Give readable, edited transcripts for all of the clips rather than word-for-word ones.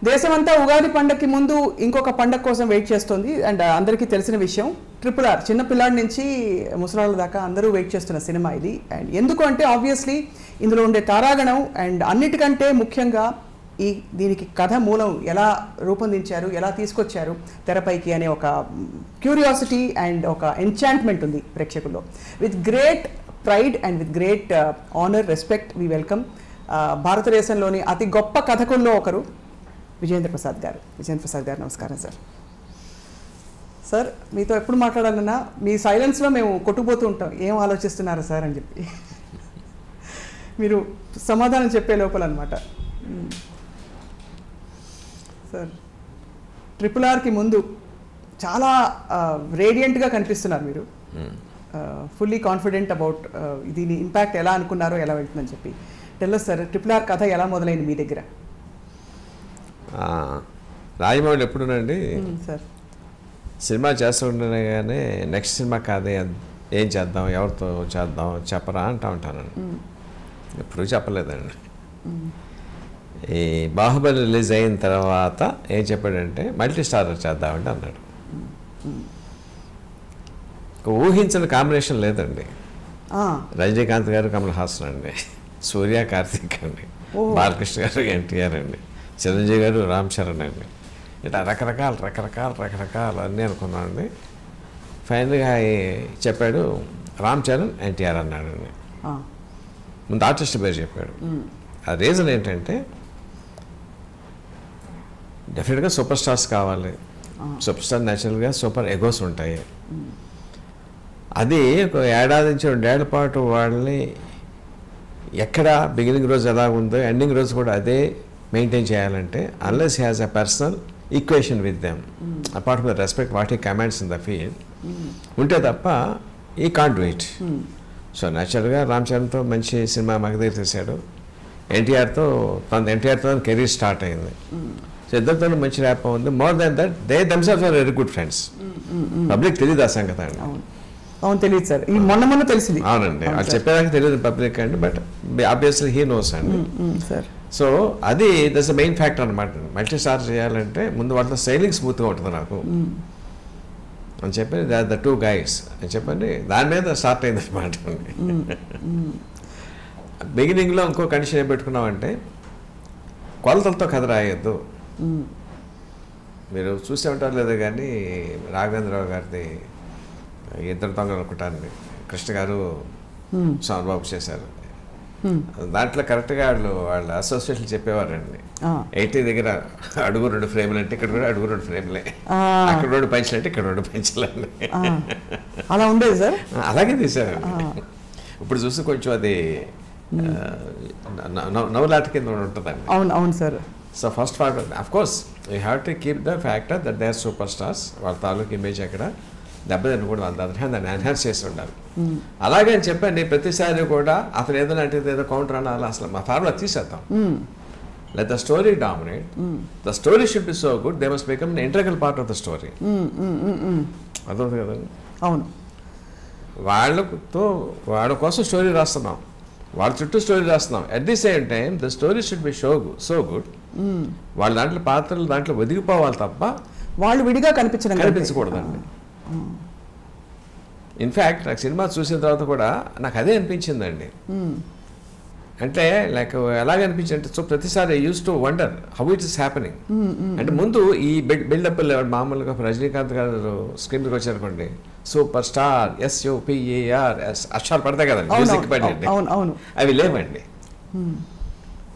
దేశమంతా ఉగాది పండగకి ముందు ఇంకొక పండగ కోసం వెయిట్ చేస్తుంది. అండ్ అందరికీ తెలిసిన విషయం RRR, చిన్న పిల్లాడి నుంచి ముసలాళ్ళ దాకా అందరూ వెయిట్ చేస్తున్న సినిమా ఇది. అండ్ ఎందుకు అంటే ఆబ్వియస్లీ ఇందులో ఉండే తారాగణం అండ్ అన్నిటికంటే ముఖ్యంగా దీనికి కథ మూలం ఎలా రూపొందించారు, ఎలా తీసుకొచ్చారు తెరపైకి అనే ఒక క్యూరియాసిటీ అండ్ ఒక ఎంచాంట్మెంట్ ఉంది ప్రేక్షకుల్లో. With great pride and with great honour, respect, we welcome భారతదేశంలోని అతి గొప్ప కథకుల్లో ఒకరు విజయేంద్ర ప్రసాద్ గారు. విజయేంద్ర ప్రసాద్ గారు నమస్కారం సార్. సార్ మీతో ఎప్పుడు మాట్లాడాలన్నా మీ సైలెన్స్లో మేము కొట్టుకుపోతూ ఉంటాం, ఏం ఆలోచిస్తున్నారు సార్ అని చెప్పి మీరు సమాధానం చెప్పే లోపల అనమాట. సార్ RRRకి ముందు చాలా రేడియంట్గా కనిపిస్తున్నారు మీరు, ఫుల్లీ కాన్ఫిడెంట్ అబౌట్ దీని ఇంపాక్ట్ ఎలా అనుకున్నారో ఎలా వెళ్తుందని చెప్పి. టెల్ సార్, RRR కథ ఎలా మొదలైంది మీ దగ్గర? రాజమౌళి ఎప్పుడునండి సార్ సినిమా చేస్తుండగానే నెక్స్ట్ సినిమా కాదే, ఏం చేద్దాం, ఎవరితో చేద్దాం చెప్పరా అంటా ఉంటానండి. ఎప్పుడూ చెప్పలేదండి. ఈ బాహుబలి రిలీజ్ అయిన తర్వాత ఏం చెప్పాడంటే మల్టీ స్టారర్ చేద్దామంటే అన్నాడు. ఊహించిన కాంబినేషన్ లేదండి. రజనీకాంత్ గారు, కమల్ హాసన్ అండి, సూర్య, కార్తీక్ అండి, బాలకృష్ణ గారు, ఎన్టీఆర్ అండి, చిరంజీవి గారు, రామ్ చరణ్ అండి, ఇట్లా రకరకాలు అన్నీ అనుకున్నానండి. ఫైనల్గా చెప్పాడు రామ్ చరణ్, ఎన్టీఆర్ అన్నాడండి. ముందు ఆర్టిస్ట్ పేరు చెప్పాడు. ఆ రీజన్ ఏంటంటే డెఫినెట్గా సూపర్ స్టార్స్ కావాలి. సూపర్ స్టార్ న్యాచురల్గా సూపర్ ఎగోస్ ఉంటాయి. అది ఒక ఏడాది నుంచి 2 ఏళ్ల పాటు వాళ్ళని ఎక్కడ బిగినింగ్ రోజు ఎలా ఉందో ఎండింగ్ రోజు కూడా అదే మెయింటైన్ చేయాలంటే unless he has a personal equation with them apart from the respect what he commands in the field ఉంటే తప్ప ఈ కాంట్ వెయిట్. సో న్యాచురల్గా రామ్ చరణ్తో మంచి సినిమా మగధీర తీశాడు. ఎన్టీఆర్తో కెరీర్ స్టార్ట్ అయింది. సో ఇద్దరితో మంచి ర్యాప్ ఉంది. More than that they themselves are very good friends. Public తెలియదు ఆ సంగతి అండి. అవును, తెలియదు సార్, ఈ మొన్న తెలిసింది. అవునండి, వాళ్ళు చెప్పేదాకా తెలియదు పబ్లిక్ అండి, బట్ ఆబ్వియస్లీ హీ నోస్ అండి. సో అది దట్స్ ద మెయిన్ ఫ్యాక్టర్ అనమాట. మల్టీ స్టార్ చేయాలంటే ముందు వాళ్ళతో స్టైలింగ్ స్మూత్గా ఉంటుంది నాకు అని చెప్పి ద 2 guys అని చెప్పండి, దాని మీద స్టార్ట్ అయింది అనమాట. బిగినింగ్లో ఇంకో కండిషన్ ఏం పెట్టుకున్నామంటే కొలతలతో కథ రాయొద్దు. మీరు చూసే ఉంటారు లేదా కానీ రాఘవేంద్రరావు గారిది ఇద్దరు దొంగలు అనుకుంటారండి, కృష్ణ గారు సోమబాబు చేశారు. దాంట్లో కరెక్ట్గా వాళ్ళ అసోసియేషన్ చెప్పేవారండి, 80 దగ్గర అడుగు 2 ఫ్రేములు అంటే ఇక్కడ కూడా అడుగు 2 ఫ్రేములే, అక్కడ 2 పంచులు అంటే ఇక్కడ 2 పంచులు అండి. అలా ఉండేది సార్, అలాగే తీశారండి. ఇప్పుడు చూసి కొంచెం అది నవ్వులాట కింద ఉంటుందండి. అవును అవును sir. So first factor of course you have to keep the factor that they are super stars. వాళ్ళ తాలూకు ఇమేజ్ అక్కడ దెబ్బతినకూడదు, వాళ్ళ దాన్ని ఎన్హాన్స్ చేసి ఉండాలి. అలాగే అని చెప్పండి ప్రతిసారి కూడా అతను ఏదైనా అంటే ఏదో కౌంటర్ అనాలి, అసలు మా ఫార్ములా తీసేద్దాం. Let the story dominate, the story should be so good they must become the integral part of the story. అర్థమవుతుంది కదండి. అవును, వాళ్ళ కోసం స్టోరీ రాస్తున్నాం, వాళ్ళ చుట్టూ స్టోరీ రాస్తున్నాం. At the same time the story should be so good, వాళ్ళ దాంట్లో పాత్రలు దాంట్లో ఒదిగిపోవాలి తప్ప వాళ్ళు విడిగా కనిపించకూడదండి. ఇన్ఫ్యాక్ట్ నాకు సినిమా చూసిన తర్వాత కూడా నాకు అదే అనిపించిందండి. అంటే లైక్ ఎలాగనిపించింది అంటే సో ప్రతిసారి use to wonder how it is happening. అంటే ముందు ఈ బిల్డప్ మామూలుగా రజనీకాంత్ గారు స్క్రీన్ మీదకి వచ్చారనుకోండి, సూపర్ స్టార్ SUPER అక్షరాలు పడతాయి కదండి, మ్యూజిక్ పడండి, అవి లేవండి.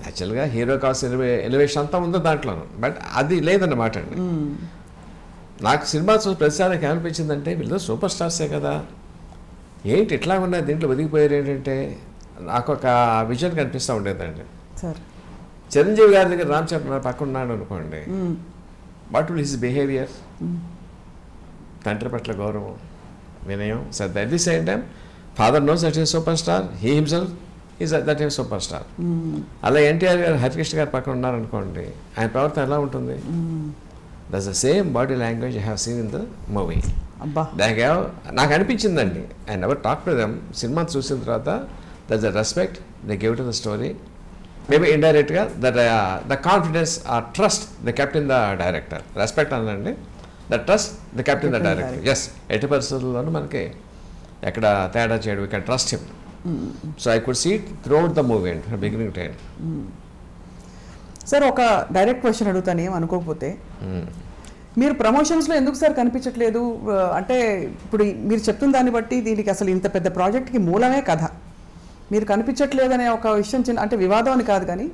యాక్చువల్గా హీరో కావాల్సిన ఎలివేషన్ అంతా ఉందో దాంట్లోనూ, బట్ అది లేదన్నమాట అండి. నాకు సినిమా చూసి ప్రతిసారి ఏమనిపించిందంటే వీళ్ళు సూపర్ స్టార్సే కదా, ఏంటి ఇట్లా ఉన్నాయి దీంట్లో ఒదిగిపోయారు ఏంటంటే నాకు ఒక విజన్ కనిపిస్తూ ఉండేదండి. చిరంజీవి గారి దగ్గర రామ్ చరణ్ పక్కన ఉన్నాడు అనుకోండి, వాట్ విల్ హిస్ బిహేవియర్, తండ్రి పట్ల గౌరవం, వినయం, శ్రద్ధ. At the same time father knows that is super star, he himself is that is super star. అలా ఎన్టీఆర్ గారు హరికృష్ణ గారు పక్కన ఉన్నారనుకోండి, ఆయన ప్రవర్తన ఎలా ఉంటుంది? That's the same body language I have seen in the movie. నాకు అనిపించిందండి. I never talk to them. సినిమా చూసిన తర్వాత that's the respect they give to the story maybe ఇండైరెక్ట్గా the confidence or trust the kept in the director, respect అనండి, the trust the kept in the director. Yes, ఎట్టి పరిస్థితుల్లోనూ మనకి ఎక్కడ తేడా చేయడం, we can trust him. So I could see it through out the movie and from beginning to end. Sir ఒక direct question అడుగుతాను, ఏం అనుకోకపోతే, మీరు ప్రమోషన్స్లో ఎందుకు సార్ కనిపించట్లేదు? అంటే ఇప్పుడు మీరు చెప్తున్న దాన్ని బట్టి దీనికి అసలు ఇంత పెద్ద ప్రాజెక్ట్కి మూలమే కథ, మీరు కనిపించట్లేదనే ఒక విషయం చిన్న, అంటే వివాదం అని కాదు కానీ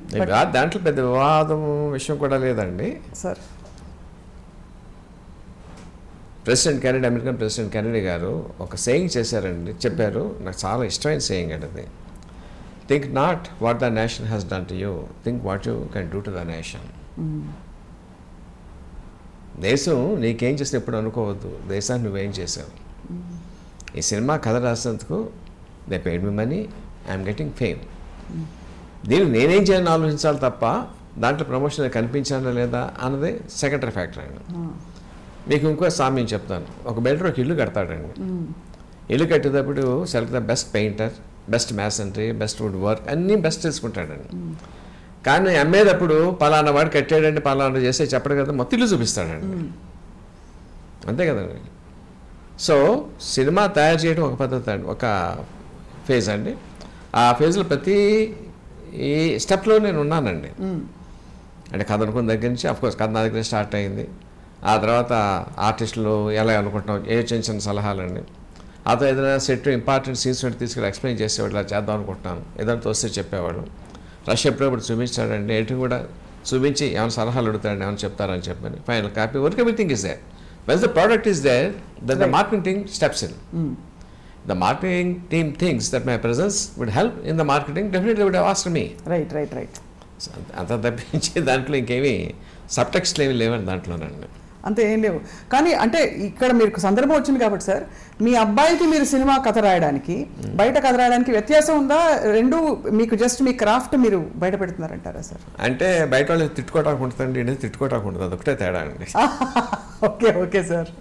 దాంట్లో పెద్ద వివాదం విషయం కూడా లేదండి sir. President Kennedy, American president Kennedy గారు ఒక సేయింగ్ చేశారండి, చెప్పారు, నాకు చాలా ఇష్టమైన సేయింగ్ అండి అది. Think not what the nation has done to you, think what you can do to the nation. దేశం నీకేం చేస్తే ఎప్పుడు అనుకోవద్దు, దేశాన్ని నువ్వేం చేసావు. ఈ సినిమా కథ రాసినందుకు they paid me money, I'm getting fame. దీన్ని నేనేం చేయాలని ఆలోచించాలి తప్ప దాంట్లో ప్రమోషన్ కనిపించానా లేదా అన్నది సెకండరీ ఫ్యాక్టర్ అండి. మీకు ఇంకో సామ్యం చెప్తాను. ఒక బిల్డర్ ఒక ఇల్లు కడతాడండి, ఇల్లు కట్టేటప్పుడు select the best painter, best masonry, best wood work, అన్నీ బెస్ట్ తీసుకుంటాడండి. కానీ అమ్మేటప్పుడు పలానా వాడు కట్టాడంటే పలానా చేస్తే చెప్పడు కదా, మొత్తం ఇల్లు చూపిస్తాడండి. అంతే కదండి. సో సినిమా తయారు చేయడం ఒక పద్ధతి అండి, ఒక ఫేజ్ అండి. ఆ ఫేజ్లో ప్రతి ఈ స్టెప్లో నేను ఉన్నానండి. అంటే కథ అనుకున్న దగ్గర నుంచి అఫ్కోర్స్ కథ నా దగ్గర స్టార్ట్ అయింది. ఆ తర్వాత ఆర్టిస్టులు ఎలా అనుకుంటున్నాం, ఏ చిన్న చిన్న సలహాలండి. ఆ తర్వాత ఏదైనా సెట్ ఇంపార్టెంట్ సీన్స్ తీసుకెళ్ళి ఎక్స్ప్లెయిన్ చేసేవాడు, ఇలా చేద్దాం అనుకుంటున్నాను, ఏదైనా తోస్తే చెప్పేవాడు. రష్ ఎప్పుడప్పుడు చూపించాడండి, ఎడిటింగ్ కూడా చూపించి ఏమైనా సలహాలు అడుగుతాడండి, ఏమైనా చెప్తారని చెప్పని final copy work everything is there. Once the product is there, then the marketing team steps in. The marketing team thinks that my presence would help in the marketing, definitely would have asked me. Right. అంత తప్పించి దాంట్లో ఇంకేమీ సబ్టెక్స్ట్లు ఏమి లేవండి దాంట్లోనండి. అంతే ఏం లేవు. కానీ అంటే ఇక్కడ మీకు సందర్భం వచ్చింది కాబట్టి సార్, మీ అబ్బాయికి మీరు సినిమా కథ రాయడానికి బయట కథ రాయడానికి వ్యత్యాసం ఉందా? రెండు మీకు జస్ట్ మీ క్రాఫ్ట్ మీరు బయట పెడుతున్నారంటారా సార్? అంటే బయట వాళ్ళు తిట్టుకోవటానికి ఉంటుందండి, ఇండియా తిట్టుకోవటానికి ఉంటుంది, అదొకటే తేడా అండి. Okay sir.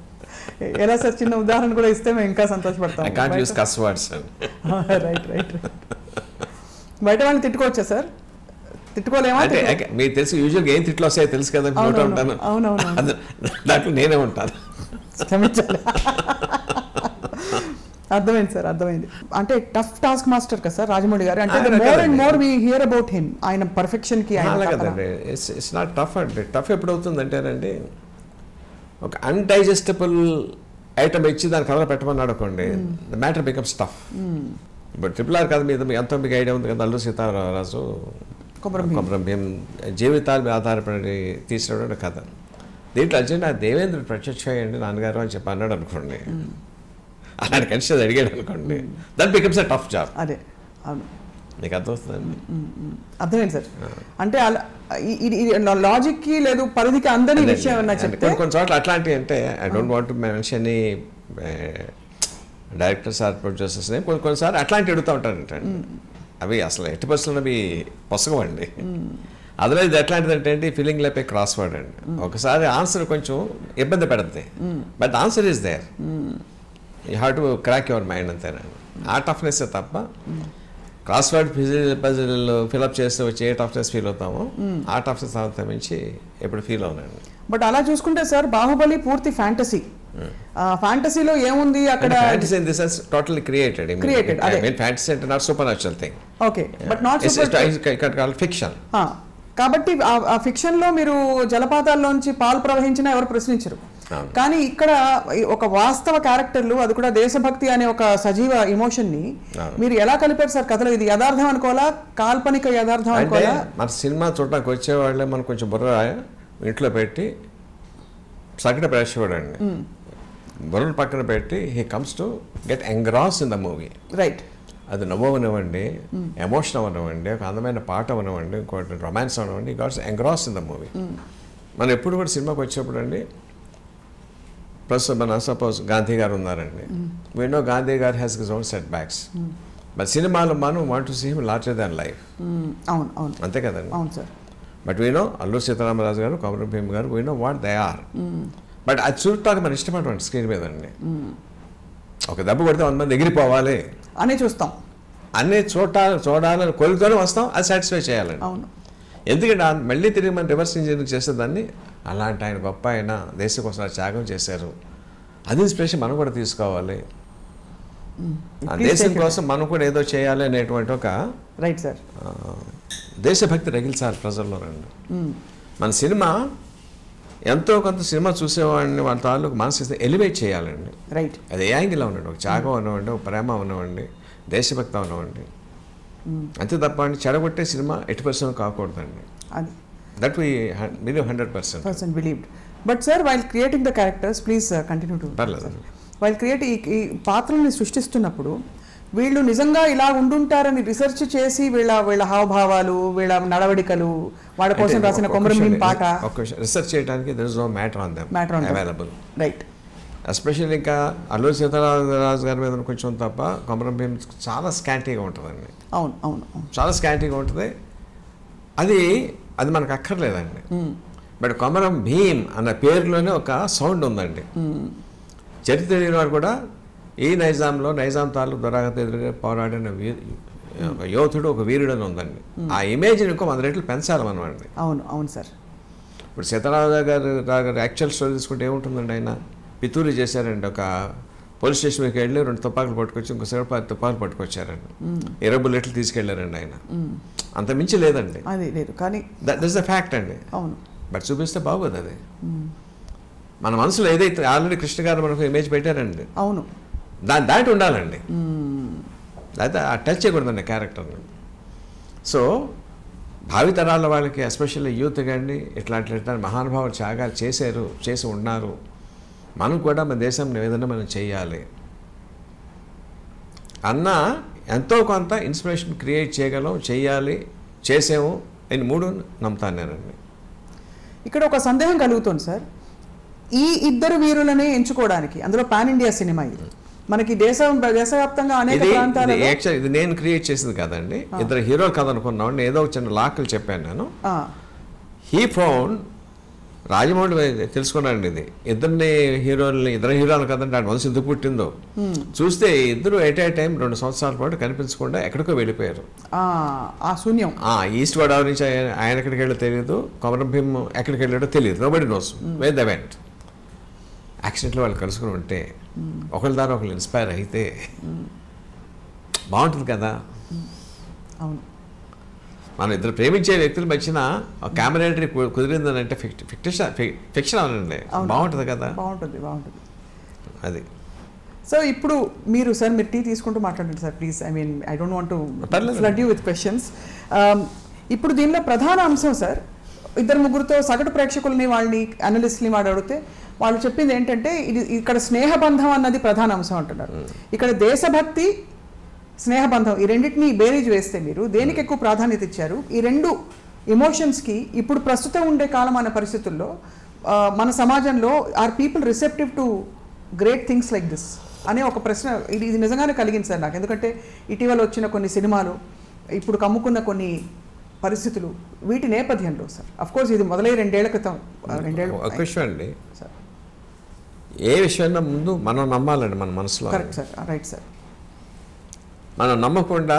ఎలా సార్, చిన్న ఉదాహరణ కూడా ఇస్తే మేము ఇంకా సంతోషపడతాం. I can't use cuss words. Right. బయట వాళ్ళని తిట్టుకోవచ్చా సార్? తిట్టుకోలేమా? అంటే మీకు తెలుసు యూజువల్గా ఏం తిట్లు వస్తాయో తెలుసు కదా, ఉంటాను. అవునవును, దాంట్లో నేనే ఉంటాను. అర్థమైంది సార్, అర్థమైంది. అంటే టఫ్ టాస్క్ మాస్టర్ కదా సార్ రాజమౌళి గారు. అంటే more and more we hear about him, ఆయన పర్ఫెక్షన్ కి. అలాగదండి, ఇట్స్ నాట్ టఫ్ అంటే. టఫ్ ఎప్పుడు అవుతుందంటేనండి, ఒక అన్డైజెస్టబుల్ ఐటమ్ ఇచ్చి దాని కథలో పెట్టమన్నాడు అనుకోండి, ద మ్యాటర్ బికమ్స్ టఫ్. ఇప్పుడు RRR కథ మీద ఎంతో మీకు ఐడియా ఉంది కదా, అల్లూరి సీతారామరాజు కొమరం భీం జీవితాల మీద ఆధారపడి తీసినటువంటి కథ. దీంట్లో అర్జున్ దేవేంద్రుడు ప్రత్యక్ష అయ్యండి నాన్నగారు అని చెప్పి అన్నాడు అనుకోండి, అలాంటి కన్సిడర్ అడిగాడు అనుకోండి, that becomes a tough job. అదే అవును, నీకు అర్థమవుతుందండి. అర్థమైంది సార్. అంటే లాజిక్కి లేదు పరిధికి అందని విషయం కొన్ని చోట్ల అట్లాంటివి. అంటే I don't want to mention any directors or producers కొన్నిసార్లు అట్లాంటివి అడుగుతూ ఉంటారంట. అవి అసలు ఎట్టి పరిస్థితుల్లో అవి పొసగవండి. అందులో ఇది ఎట్లాంటిది అంటే feeling like a crossword అండి. ఒకసారి ఆన్సర్ కొంచెం ఇబ్బంది పెడుతుంది, but answer is there, you have to crack your mind అంతేనండి. ఆ టఫ్నెస్ తప్ప క్రాస్ వర్డ్ పజిల్ ఫిల్అప్ చేస్తే వచ్చి ఏ టఫ్నెస్ ఫీల్ అవుతామో ఆ టఫ్నెస్ అంతా మించి ఎప్పుడు ఫీల్ అవునండి. బట్ అలా చూసుకుంటే సార్ బాహుబలి పూర్తి ఫ్యాంటసీ. ఫ్యాంటసీలో ఏముంది అక్కడ? Fantasy in the sense totally created. I mean fantasy అంటే not supernatural thing. Okay, but not super fiction. కాబట్టి ఆ ఫిక్షన్ లో మీరు జలపాతాల్లోంచి పాలు ప్రవహించినా ఎవరు ప్రశ్నించరు. కానీ ఇక్కడ ఒక వాస్తవ క్యారెక్టర్లు, అది కూడా దేశభక్తి అనే ఒక సజీవ ఎమోషన్ ని మీరు ఎలా కలిపారు సార్ కథలో? ఇది యథార్థం అనుకోవాలా, కాల్పనిక యథార్థం అనుకోవాలా? మన సినిమా చూడడానికి వచ్చేవాళ్ళే మనం కొంచెం బుర్ర ఇంట్లో పెట్టి సగటు ప్రేక్షకుడు అండి, బుర్రను పక్కన పెట్టి he comes to get ఎంగ్రాస్ in the movie. Right. అది నవ్వు అవనివ్వండి, ఎమోషన్ అవనివ్వండి, ఒక అందమైన పాట అవనివ్వండి, ఇంకోటి రొమాన్స్ అవనివ్వండి, గాట్స్ ఎంగ్రాస్ ఇన్ ద మూవీ. మనం ఎప్పుడు కూడా సినిమాకి వచ్చేప్పుడు అండి, ప్రస్తుతం మన సపోజ్ గాంధీ గారు ఉన్నారండి, we know Gandhi garu has his own setbacks, but సినిమాలో మనం want to see him larger than life. అవును అవును, అంతే కదండి. అవును sir. But we know Alluri Sitaramaraju garu, Komaram Bheem garu, we know what they are. But అది చూడటానికి మనం ఇష్టపడమండి స్క్రీన్ మీద అండి. ఒక దెబ్బ కొడితే 100 మంది ఎగిరిపోవాలి అని చూస్తాం. అన్నీ చూడాలని కోరికతోనే వస్తాం, అది సాటిస్ఫై చేయాలండి. అవును. ఎందుకంటే మళ్ళీ తిరిగి మనం రివర్స్ ఇంజనీరింగ్ చేస్తే దాన్ని అలాంటి ఆయన గొప్ప ఆయన దేశం కోసం త్యాగం చేశారు, అది ఇన్స్పిరేషన్ మనం కూడా తీసుకోవాలి, ఆ దేశం కోసం మనం కూడా ఏదో చేయాలి అనేటువంటి ఒక రైట్ సార్ దేశభక్తి రగిల్చాలి ప్రజల్లో రండి. మన సినిమా ఎంతో కొంత సినిమా చూసేవాడిని వాళ్ళ తాలూకు మనసు ఎలివేట్ చేయాలండి. రైట్. అది ఏ యాంగిల్ ఉన్నండి, ఒక త్యాగం ఉన్నవండి, ఒక ప్రేమ ఉన్నవండి, దేశభక్తి ఉన్నవండి, అంతే తప్ప అండి చెడగొట్టే సినిమా 80% కాకూడదండి. అది that we believe 100% believed. But sir while creating the characters, please continue to. పర్లేదు. వైల్ క్రియేట్ ఈ పాత్రల్ని సృష్టిస్తున్నప్పుడు వీళ్ళు నిజంగా ఇలా ఉండుంటారని రిసెర్చ్ చేసి వీళ్ళ హావభావాలు, వీళ్ళ నడవడికలు, వాళ్ళ కోసం రాసిన కొమరం పాట రిసెర్చ్ చేయడానికి there is no matter on them available. Right. Especially ఇంకా అల్లూరి సీతారామరాజు గారి మీద కొంచెం తప్ప కొమరం భీం చాలా స్కాంటీగా ఉంటుందండి. అవును అవును చాలా స్కాంటీగా ఉంటుంది. అది మనకు అక్కర్లేదండి. బట్ కొమరం భీం అన్న పేరులోనే ఒక సౌండ్ ఉందండి. చరిత్ర తెలియని వారు కూడా ఈ నైజాం తాలూకు దురాగత ఎదురుగా పోరాడిన ఒక యోధుడు, ఒక వీరుడు అని ఉందండి. ఆ ఇమేజ్ని ఇంకో 100 రెట్లు పెంచాలి మనం అండి. అవును అవును సార్. ఇప్పుడు సీతారామరాజు గారు యాక్చువల్ స్టోరీ తీసుకుంటే ఏముంటుందండి, ఆయన పితూరి చేశారండి. ఒక పోలీస్ స్టేషన్కి వెళ్ళి 2 తుపాకులు పట్టుకొచ్చి ఇంకోసారి 10 తుపాకులు పట్టుకొచ్చారండి. 20 బుల్లెట్లు తీసుకెళ్లారండి ఆయన. అంత మించి లేదండి. అది లేదు కానీ దట్ ఇస్ ద ఫ్యాక్ట్ అండి. అవును. బట్ చూపిస్తే బాగోదు. అది మన మనసులో ఏదైతే ఆల్రెడీ కృష్ణ గారు మనకు ఇమేజ్ పెట్టారండి, అవును, దాటి ఉండాలండి. అయితే ఆ టచ్ చేయకూడదండి క్యారెక్టర్ని. సో భావితరాల వాళ్ళకి ఎస్పెషల్లీ యూత్ కానీ ఇట్లాంటి మహానుభావులు త్యాగాలు చేసి ఉన్నారు. మనం కూడా మన దేశం ఏదైనా మనం చేయాలి అన్న ఎంతో కొంత ఇన్స్పిరేషన్ క్రియేట్ చేయగలం, చేయాలి, చేసాము అని 3 నమ్ముతాను నేనండి. ఇక్కడ ఒక సందేహం కలుగుతుంది సార్, ఈ ఇద్దరు వీరులనే ఎంచుకోవడానికి, అందులో పాన్ ఇండియా సినిమా ఇది, మనకి దేశవ్యాప్తంగా అనేక ప్రాంతాలలో ఇది నేను క్రియేట్ చేసింది కాదండి. 2 హీరోలు కథ అనుకున్నాను. ఏదో చిన్న లాక్లు చెప్పాను నేను. హీ ఫౌండ్ రాజమౌళి తెలుసుకున్నానండి. ఇది ఇద్దరు హీరోలు కదండి. ఆ మనసు ఎందుకు పుట్టిందో చూస్తే ఇద్దరు ఎట్ ఏ టైం 2 సంవత్సరాల పాటు కనిపించకుండా ఎక్కడికో వెళ్ళిపోయారు. ఆ శూన్యం. ఈస్ట్ గోదావరి నుంచి ఆయన ఎక్కడికి వెళ్ళో తెలియదు, కొమరం భీం ఎక్కడికి వెళ్ళాడో తెలియదు. Nobody knows wear the vent. యాక్సిడెంట్లో వాళ్ళు కలుసుకుని ఉంటే ఒకరి ద్వారా ఒకరు ఇన్స్పైర్ అయితే బాగుంటుంది కదా. అవును. మనం ఇద్దరు ప్రేమించే వ్యక్తుల మధ్యన కాంబినేటరీ కుదిరిందని అంటే ఫిక్షన్ అవునండి, బాగుంటుంది కదా. బాగుంటుంది. అది. సో ఇప్పుడు మీరు టీ తీసుకుంటూ మాట్లాడండి sir please. I don't want to flood you with questions. ఇప్పుడు దీనిలో ప్రధాన అంశం సార్, 2-3 సగటు ప్రేక్షకుల్ని, వాళ్ళని అనలిస్ట్ని అడిగితే వాళ్ళు చెప్పింది ఏంటంటే ఇక్కడ స్నేహబంధం అన్నది ప్రధాన అంశం అంటున్నారు. ఇక్కడ దేశభక్తి, స్నేహబంధం, ఈ రెండింటిని బేరీజ్ వేస్తే మీరు దేనికి ఎక్కువ ప్రాధాన్యత ఇచ్చారు? ఈ 2 ఎమోషన్స్కి ఇప్పుడు ప్రస్తుతం ఉండే కాలమాన పరిస్థితుల్లో మన సమాజంలో are people receptive to great things like this అనే ఒక ప్రశ్న ఇది నిజంగానే కలిగింది సార్ నాకు. ఎందుకంటే ఇటీవల వచ్చిన కొన్ని సినిమాలు, ఇప్పుడు కమ్ముకున్న కొన్ని పరిస్థితులు, వీటి నేపథ్యంలో సార్ అఫ్కోర్స్ ఇది మొదలై 2 ఏళ్ల క్రితం. 2 ఏళ్ళు ఒక విషయం అండి సార్, ఏ విషయాన్ని ముందు మనం నమ్మాలండి మన మనసులో. Correct sir. Right sir. మనం నమ్మకుండా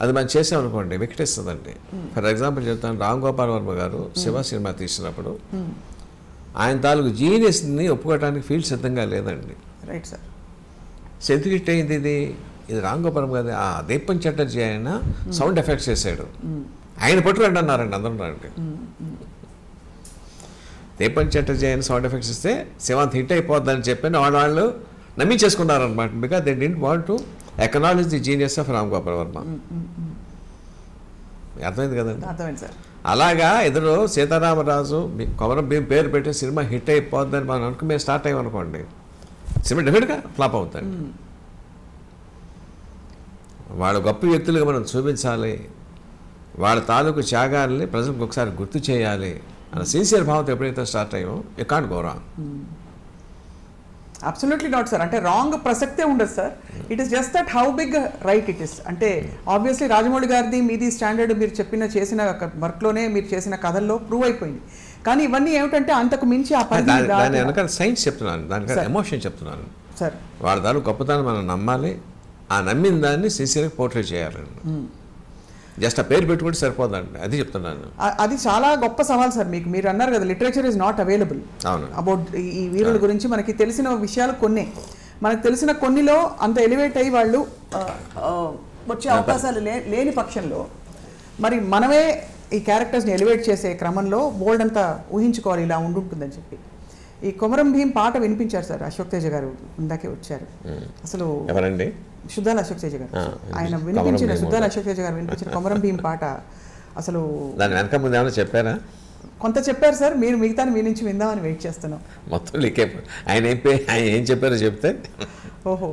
అది మనం చేసామనుకోండి వికటిస్తుందండి. ఫర్ ఎగ్జాంపుల్ చెప్తాను, రామ్ గోపాల్ వర్మ గారు శివ సినిమా తీసినప్పుడు ఆయన తాలూకు జీనియస్ని ఒప్పుకోవడానికి ఫీల్డ్ సిద్ధంగా లేదండి. Right sir. ఎందుకు హిట్ అయింది ఇది రామ్ గోపాల్ గారు, ఆ దీపం చటర్జీ ఆయన సౌండ్ ఎఫెక్ట్స్ చేశాడు, ఆయన పట్టురండి అన్నారండి అందరూ. రండి దీపం చటర్జీ ఆయన సౌండ్ ఎఫెక్ట్స్ ఇస్తే శివాంత్ హిట్ అయిపోద్దని చెప్పి వాళ్ళు నమ్మించేసుకున్నారనమాట. Because they didn't want to acknowledge the genius of Ram Gopal Varma. అర్థమైంది కదండి. అర్థమైంది సార్. అలాగా ఎదురు సీతారామరాజు కొమరం భీం పేరు పెట్టి సినిమా హిట్ అయిపోద్దని మనం అనుకుని మేము స్టార్ట్ అయ్యామనుకోండి, సినిమా డెఫినెట్గా ఫ్లాప్ అవుతుంది. వాళ్ళ గొప్ప వ్యక్తులుగా మనం చూపించాలి, వాళ్ళ తాలూకు త్యాగాల్ని ప్రజలకు ఒకసారి గుర్తు చేయాలి అన్న సిన్సియర్ భావంతో ఎప్పుడైతే స్టార్ట్ అయ్యామో you can't go wrong. Absolutely not sir. అంటే రాంగ్ ప్రసక్తే ఉండదు sir. It is just that how big right it is. అంటే ఆబ్వియస్లీ రాజమౌళి గారిది మీది స్టాండర్డ్, మీరు చేసిన వర్క్లోనే, మీరు చేసిన కథల్లో ప్రూవ్ అయిపోయింది. కానీ ఇవన్నీ ఏమిటంటే అంతకు మించి ఆ దాని వెనకాల సైన్స్ చెప్తున్నాను, దానికన్నా ఎమోషన్ చెప్తున్నాను సార్. వాళ్ళ దాని గొప్పతనం మనం నమ్మాలి, ఆ నమ్మిన దాన్ని సిన్సియర్గా పోర్ట్రేట్ చేయాలండి. జస్ట్ ఆ పేరు పెట్టుకుంటే సరిపోదండి, అది చెప్తున్నాను. అది చాలా గొప్ప సవాల్ సార్ మీకు. మీరు అన్నారు కదా literature is not available about ఈ వీరుల గురించి. మనకి తెలిసిన విషయాలు కొన్ని, మనకు తెలిసిన కొన్నిలో అంత ఎలివేట్ అయ్యి వాళ్ళు వచ్చే అవకాశాలు లేని పక్షంలో మరి మనమే ఈ క్యారెక్టర్స్ని ఎలివేట్ చేసే క్రమంలో బోల్డ్ అంతా ఊహించుకోవాలి ఇలా ఉంటుందని చెప్పి. ఈ కొమరం భీం పాట వినిపించారు సార్ అశోక్ తేజ గారు, ఇందాకే వచ్చారు. అసలు ఎవరండి? సుద్దాల అశోక్ తేజ గారు. ఆయన వినిపించిన సుద్దాల అశోక్ తేజ గారు వినిపించిన కొమరం భీం పాట అసలు దాని వెనక ముందు ఏమైనా చెప్పారా? కొంత చెప్పారు సార్, మీరు మిగతా మీ నుంచి విందామని వెయిట్ చేస్తున్నాం. మొత్తం లీకే ఆయన ఏం చెప్పారో చెప్తే. ఓహో,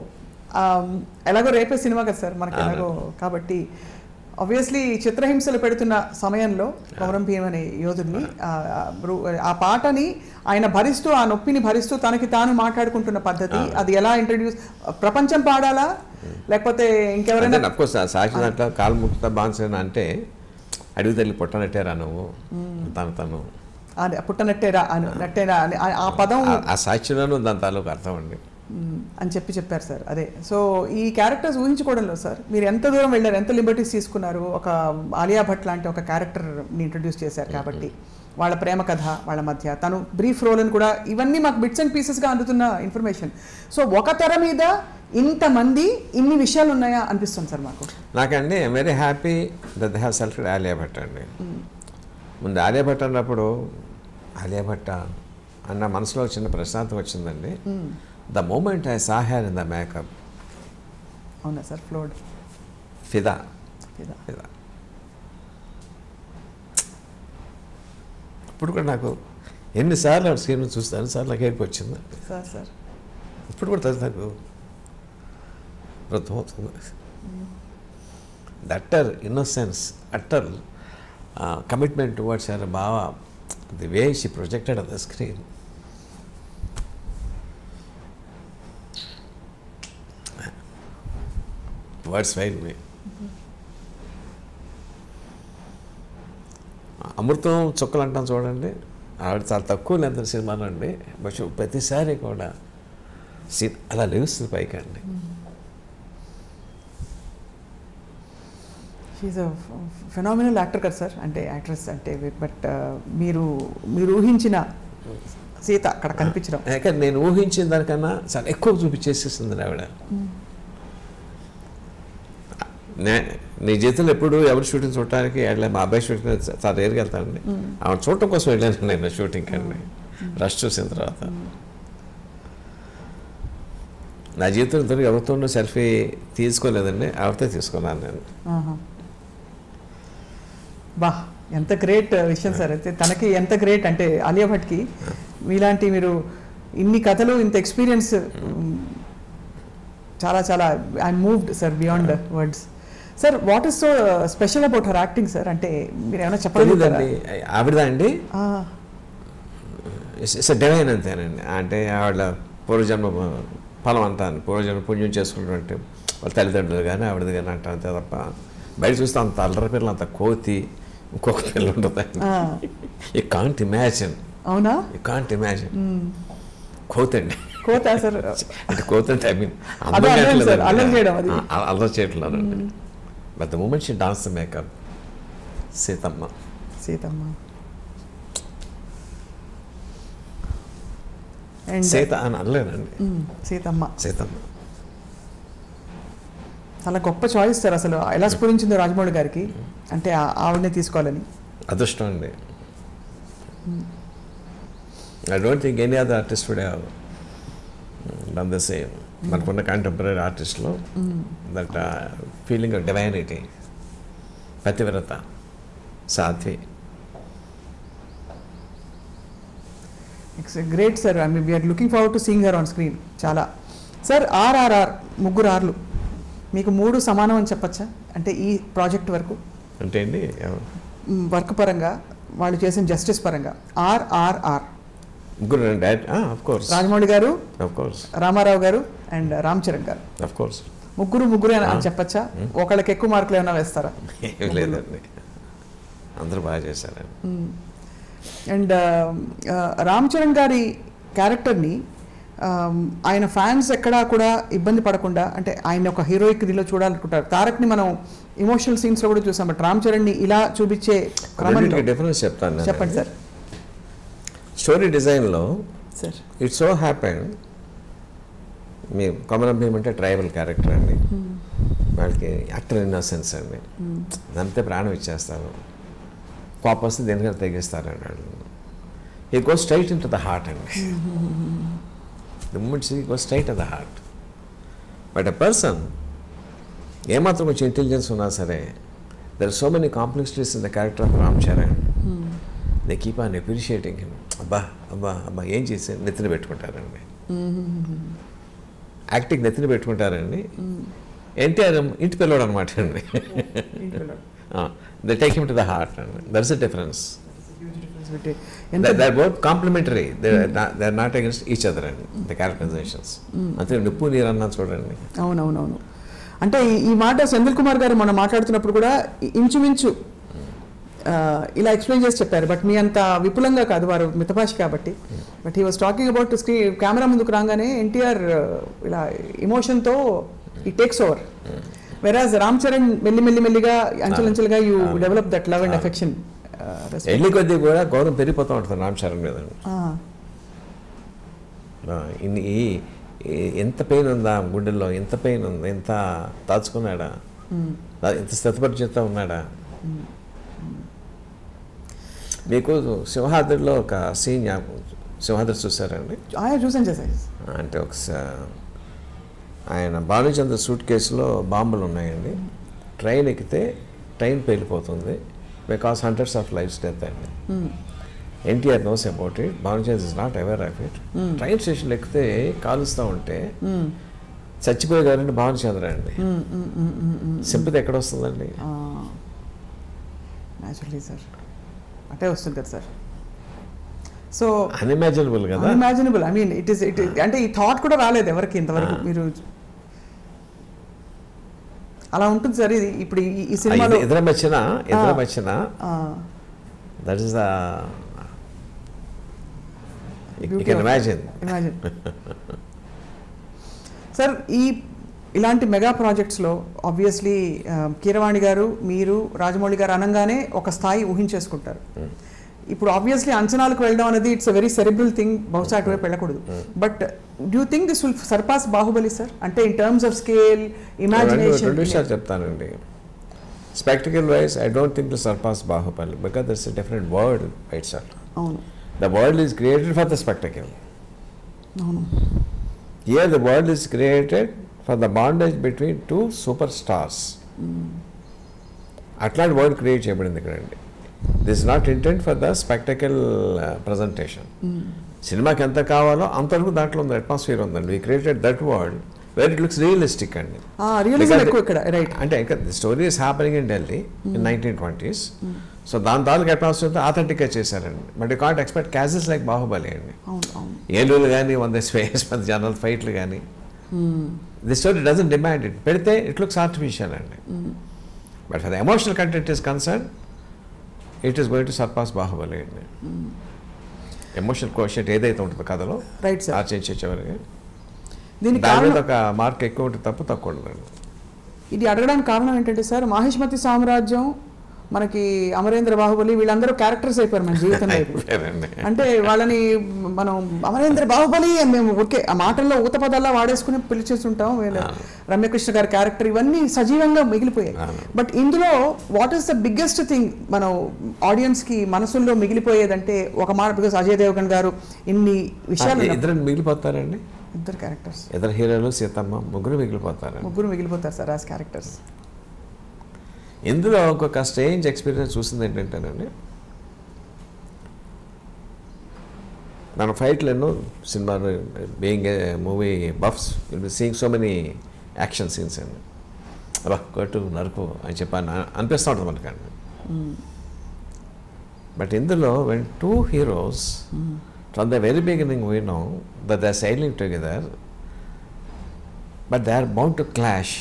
ఎలాగో రేపే సినిమా కదా సార్ మనకి ఎలాగో, కాబట్టి ఆబ్వియస్లీ చిత్రహింసలు పెడుతున్న సమయంలో కొమరం భీం అనే యోధుడిని ఆ పాటని ఆయన భరిస్తూ, ఆ నొప్పిని భరిస్తూ తనకి తాను మాట్లాడుకుంటున్న పద్ధతి, అది ఎలా ఇంట్రడ్యూస్, ప్రపంచం పాడాలా లేకపోతే ఇంకెవరైనా? అఫ్కోర్స్ సాక్షి దాంట్లో కాలు ముక్త బాన్సేన అంటే అడుగు తల్లి పుట్టనట్టేరా నువ్వు, తను పుట్టనట్టేరా నట్టేరా అని ఆ పదం ఆ సాక్షిలోనూ దాని తాలూకు అర్థం అండి అని చెప్పారు సార్. అదే, సో ఈ క్యారెక్టర్స్ ఊహించుకోవడంలో సార్ మీరు ఎంత దూరం వెళ్ళారు, ఎంత లిబర్టీస్ తీసుకున్నారు? ఒక ఆలియా భట్ లాంటి ఒక క్యారెక్టర్ని ఇంట్రడ్యూస్ చేశారు కాబట్టి వాళ్ళ ప్రేమ కథ, వాళ్ళ మధ్య తను బ్రీఫ్ రోల్ అని కూడా, ఇవన్నీ మాకు బిట్స్ అండ్ పీసెస్గా అందుతున్న ఇన్ఫర్మేషన్. సో ఒక తెర మీద ఇంతమంది ఇన్ని విషయాలు ఉన్నాయా అనిపిస్తుంది సార్ మాకు. నాకండి I'm very happy that they have selected Alia Bhatt అండి. ముందు ఆలియా భట్ అన్నప్పుడు ఆలియా భట్ అన్న మనసులో చిన్న ప్రశాంతం వచ్చిందండి. The moment I saw her in the makeup, అవునా సార్, ఫ్లోడ్ ఫిదా. ఇప్పుడు కూడా నాకు ఎన్నిసార్లు ఆ స్క్రీన్ చూస్తే అన్నిసార్లు నాకు ఏడుపు వచ్చింది సార్. ఇప్పుడు కూడా నాకు అర్థమవుతుంది. The utter innocence, utter commitment towards her బావ, the way she projected on the screen. Words fail me. అమృతం చుక్కలు అంటాం చూడండి, ఆవిడ చాలా తక్కువ లెంత్ సినిమాలో అండి, బట్ ప్రతిసారి కూడా అలా లేస్తుంది పైకి అండి. షీఈ్ అ ఫెనామినల్ యాక్టర్ కదా సార్, అంటే యాక్ట్రెస్ అంటే. బట్ మీరు ఊహించిన సీత అక్కడ కనిపించడం, నేను ఊహించిన దానికన్నా చాలా ఎక్కువ చూపించేసేస్తుంది ఆవిడ. నీ జీవితంలో ఎప్పుడు ఎవరు షూటింగ్ చూడటానికి వెళ్ళాను, మా అబ్బాయి షూటింగ్ చాలా రేరుగా వెళ్తానండి. ఆవిడ చూడటం కోసం వెళ్ళాను నేను షూటింగ్కి అండి. రష్ చూసిన తర్వాత నా జీవితంలో ఇంతవరకు ఎవరితోనూ సెల్ఫీ తీసుకోలేదండి, ఆవిడతో తీసుకున్నాను నేను. బా, ఎంత గ్రేట్ విషయం సార్. అయితే తనకి ఎంత గ్రేట్ అంటే ఆలియా భట్కి మీలాంటి, మీరు ఇన్ని కథలు, ఇంత ఎక్స్పీరియన్స్, చాలా చాలా I'm moved sir beyond words. Sir, what is so special about her acting sir? అంటే మీరు ఏమైనా చెప్పలేదండి? ఆవిడదా అండి ఇట్స్ డివైన్ అంతేనండి. అంటే ఆవిడ పూర్వజన్మ ఫలం అంటాను, పూర్వజన్మ పుణ్యం చేసుకున్నటువంటి వాళ్ళ తల్లిదండ్రులు కానీ ఆవిడది కానీ అంటాను అంతే తప్ప, బయట చూస్తే అంత అల్లరి పిల్లలు, అంత కోతి ఇంకొక పిల్ల ఉంటుంది. You can't imagine. అవునా? You can't imagine. కోతండి, కోతా సార్? అంటే కోతంటే ఐ మీన్ అల్లరి చేయట్లేదండి. But the moment she dance the makeup, Seethamma Seetha అని అనలేదండి, సీతమ్మ. చాలా గొప్ప చాయిస్ సార్. అసలు ఎలా స్ఫురించిందో రాజమౌళి గారికి, అంటే ఆవిడనే తీసుకోవాలని. అదృష్టం అండి. I don't think any other artist would have done the same. మనకున్న కంటెంపరీ ఆర్టిస్ట్లో దట్ ఫీలింగ్ ఆఫ్ డివైనిటీ, పతివ్రత, సాధ్వి. It's great sir. I mean we are looking forward to seeing her on screen. చాలా సార్. ఆర్ఆర్ఆర్, ముగ్గురు ఆర్లు, మీకు 3 సమానం అని చెప్పచ్చా? అంటే ఈ ప్రాజెక్ట్ వరకు అంటే అండి వర్క్ పరంగా, వాళ్ళు చేసిన జస్టిస్ పరంగా. ఆర్ఆర్ఆర్ ముగ్గురు రాజమౌళి గారు, రామారావు గారు అండ్ రామ్ చరణ్ గారు. ముగ్గురు అని చెప్పచ్చా? ఒకళ్ళకి ఎక్కువ మార్కులు ఏమైనా వేస్తారా? లేదండి, అందరూ బాగా చేశారండి. అండ్ రామ్ చరణ్ గారి క్యారెక్టర్ని ఆయన ఫ్యాన్స్ ఎక్కడా కూడా ఇబ్బంది పడకుండా, అంటే ఆయన ఒక హీరోయిక్ దీనిలో చూడాలనుకుంటారు. తారక్ని మనం ఇమోషనల్ సీన్స్లో కూడా చూసాం, బట్ రామ్ చరణ్ని ఇలా చూపించే క్రమంలో డిఫరెన్స్ చెప్తాను. చెప్పండి సార్. స్టోరీ డిజైన్లో సార్ ఇట్స్ సో హ్యాపెన్, మీ కొమరం భీమ్ అంటే ట్రైబల్ క్యారెక్టర్ అండి, వాళ్ళకి యాక్టర్ ఇన్నోసెన్స్ అండి, అంతే ప్రాణం ఇచ్చేస్తారు, కోపం వస్తే దేనికైనా తెగిస్తారండి వాళ్ళు. He go straight in to the heart అండి, the moments he go straight to the heart. But a person ఏమాత్రం కొంచెం ఇంటెలిజెన్స్ ఉన్నా సరే, there are so many complexities in the character of Ram Charan, they keep on appreciating him. అబ్బా అబ్బా అబ్బా ఏం చేసి నెత్తిన పెట్టుకుంటారండి, యాక్టింగ్ నెత్తిన పెట్టుకుంటారండి. ఎన్టీఆర్ ఇంటి పిల్లవాడు అనమాట అండి, they take him to the heart అండి. That's the difference. They're both complementary. They're not against each other అండి, the characterizations. అంతే నిప్పు నీరు అన్నా చూడండి. అవునవునవును. అంటే ఈ మాట సెంధిల్ కుమార్ గారు మనం మాట్లాడుతున్నప్పుడు కూడా ఇంచుమించు ఇలా ఎక్స్ప్లెయిన్ చేసి చెప్పారు, బట్ మీ అంత విపులంగా కాదు, వారు మితభాష కాబట్టి. But he was talking about camera ముందుకు రాగానే ఎన్టీఆర్ ఇలా ఎమోషన్తో ఈ టేక్స్ ఓవర్, వెరాజ్ రామ్ చరణ్ మెల్లిగా అంచెలంచెలుగా you develop that love and affection. ఎల్లి కొద్దీ కూడా గౌరవం పెరిగిపోతూ ఉంటుంది రామ్ చరణ్ మీద. ఎంత పెయిన్ ఉందా గుండెల్లో, ఎంత పెయిన్ ఉంది, ఎంత దాచుకున్నాడా, ఎంత స్థితిపరిచేస్తూ ఉన్నాడా. మీకు సింహాద్రిలో ఒక సీన్, సింహాద్రి చూసారండి? చూసాను. అంటే ఒకసారి ఆయన భానుచంద్ర సూట్ కేసులో బాంబులు ఉన్నాయండి, ట్రైన్ ఎక్కితే train పేలిపోతుంది, because hundreds of lives death అండి. NTR knows about it, Bhanuchandra is not aware of it. Train స్టేషన్లో ఎక్కితే కాలుస్తూ ఉంటే చచ్చిపోయే గారండి భానుచంద్ర అండి. సింపతి ఎక్కడ వస్తుందండి? న్యాచురల్లీ సార్ అంటే వస్తుంది కదా సార్. సో అన్ఇమాజినబుల్ కదా, unimaginable. I mean it is అంటే ఈ థాట్ కూడా రాలేదు ఎవరికి ఇంతవరకు. మీరు అలా ఉంటుంది సార్. ఇది ఇప్పుడు ఈ సినిమాలో ఎదురు వచ్చిన that is the you can imagine sir. ఇలాంటి మెగా ప్రాజెక్ట్స్లో ఆబ్వియస్లీ కీరవాణి గారు, మీరు, రాజమౌళి గారు అనగానే ఒక స్థాయి ఊహించేసుకుంటారు. ఇప్పుడు ఆబ్వియస్లీ అంచనాలకు వెళ్ళడం అనేది it's a very cerebral thing, బహుశా అటువైపు వెళ్ళకూడదు. But do you think this will surpass Baahubali sir? అంటే in terms of scale, imagination. రెండు విషయాలు చెప్తానండి. Spectacle wise I don't think to surpass Baahubali, because that's a different world by itself. అవును, the world is created for the spectacle. అవును. Here the world is created for the bondage between two super stars. అట్లాంటి world create చేయబడింది ఇక్కడండి. This is not intent for the spectacle presentation. సినిమాకి ఎంత కావాలో అంతవరకు దాంట్లో ఉంది, అట్మాస్ఫియర్ ఉందండి. We created that world where it looks realistic అండి. అంటే ఇంకా the story is happening in Delhi in 1920s. So దాని తాలూకు అట్మాస్ఫియర్తో ఆథెంటిక్గా చేశారండి. But you can't expect cages like Baahubali అండి. ఏలూరు కానీ 100 స్పేస్ మంది జనరల్ ఫైట్లు కానీ. The story doesn't demand it. పెడితే ఇట్ లుక్స్ ఆర్టిఫిషియల్ అండి. But for the emotional content is concern, it is going to surpass Baahubali అండి. ఎమోషనల్ కోషెంట్ ఏదైతే ఉంటుందో కథలో ఆర్చించేవారికి దాని మీద ఒక మార్క్ ఎక్కువ ఉంటుంది, తక్కువ ఉండదండి. ఇది అడగడానికి కారణం ఏంటంటే సార్, మాహిష్మతి సామ్రాజ్యం, మనకి అమరేంద్ర బాహుబలి, వీళ్ళందరూ క్యారెక్టర్స్ అయిపోయారు మన జీవితంలో. అంటే వాళ్ళని మనం అమరేంద్ర బాహుబలి అని మేము ఓకే ఆ మాటల్లో ఊత పదాల్లో వాడేసుకుని పిలిచేస్తుంటాం. రమ్యకృష్ణ గారి క్యారెక్టర్ ఇవన్నీ సజీవంగా మిగిలిపోయాయి. బట్ ఇందులో what is the biggest thing మనం ఆడియన్స్కి మనసుల్లో మిగిలిపోయేదంటే ఒక మాట, బికాస్ అజయ్ దేవగన్ గారు ఇన్ని విషయాలు. ఇద్దరు మిగిలిపోతారండి, ఇద్దరు క్యారెక్టర్స్, ఇద్దరు హీరోలు, సీతమ్మ, ముగ్గురు మిగిలిపోతారు సార్ యాజ్ క్యారెక్టర్స్. ఇందులో ఒక్కొక్క స్ట్రేంజ్ ఎక్స్పీరియన్స్ చూసింది ఏంటంటేనండి, మన ఫైట్లు ఎన్నో సినిమాలు being a movie buffs will be seeing so many action scenes అండి. అబ్బా కొట్టు నరుకు అని చెప్పని అనిపిస్తూ ఉంటుంది మనకండి. బట్ ఇందులో when two heroes from the very beginning we know that they are sailing together, but they are bound to clash.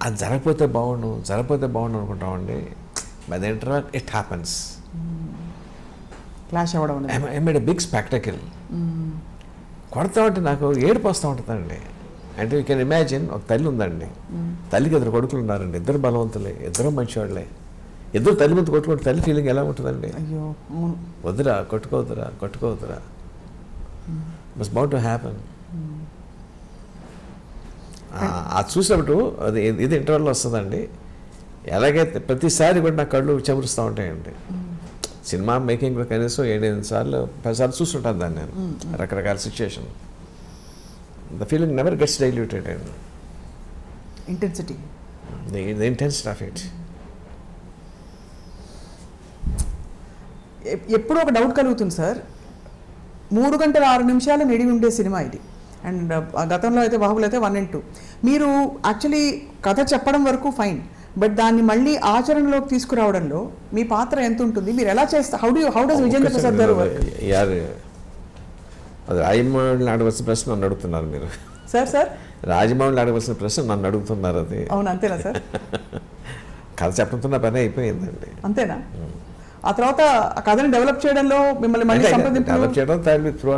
అది జరగపోతే బాగుండు అనుకుంటామండి. By the interval it happens. Clash అవ్వడం I made a big spectacle. కొడతా ఉంటే నాకు ఏడుపు వస్తూ ఉంటుందండి. అంటే యూ కెన్ ఇమాజిన్, ఒక తల్లి ఉందండి, తల్లికి 2 కొడుకులు ఉన్నారండి, 2 బలవంతులే, 2 మంచివాళ్ళే, 2 తల్లి ముందు కొట్టుకుంటే తల్లి ఫీలింగ్ ఎలా ఉంటుందండి? అయ్యో వద్దురా, కొట్టుకోవద్దురా మస్ట్ బౌండ్ టు హ్యాపన్. అది చూసినప్పుడు ఇది ఇంటర్వెల్లో వస్తుందండి. ఎలాగైతే ప్రతిసారి కూడా నా కళ్ళు చెమరుస్తూ ఉంటాయండి. సినిమా మేకింగ్లో కనీసం 7-8 సార్లు 10 సార్లు చూస్తుంటాను దాన్ని నేను, రకరకాల situation. The feeling never gets diluted and intensity, the intensity of it. ఎప్పుడూ ఒక డౌట్ కలుగుతుంది సార్, 3 గంటల 6 నిమిషాలు నిడివి ఉండే సినిమా ఇది. అండ్ గతంలో అయితే బాహుబలి అయితే 1 and 2. మీరు యాక్చువల్లీ కథ చెప్పడం వరకు ఫైన్, బట్ దాన్ని మళ్ళీ ఆచరణలోకి తీసుకురావడంలో మీ పాత్ర ఎంత ఉంటుంది? మీరు ఎలా చేస్తారు? హౌ డస్ విజేంద్ర ప్రసాద్ గారు వర్క్? అది రాజమౌళిని అడగవలసిన ప్రశ్న నన్ను అడుగుతున్నారు మీరు. సార్ రాజమౌళిని అడగవలసిన ప్రశ్న నన్ను అడుగుతున్నారు. అది అవును, అంతేనా సార్? కథ చెప్పడంతో నా పని అయిపోయిందండి. అంతేనా? ఆ తర్వాత ఆ కథని డెవలప్ చేయడంలో మిమ్మల్ని మళ్ళీ డెవలప్ చేయడం త్రూ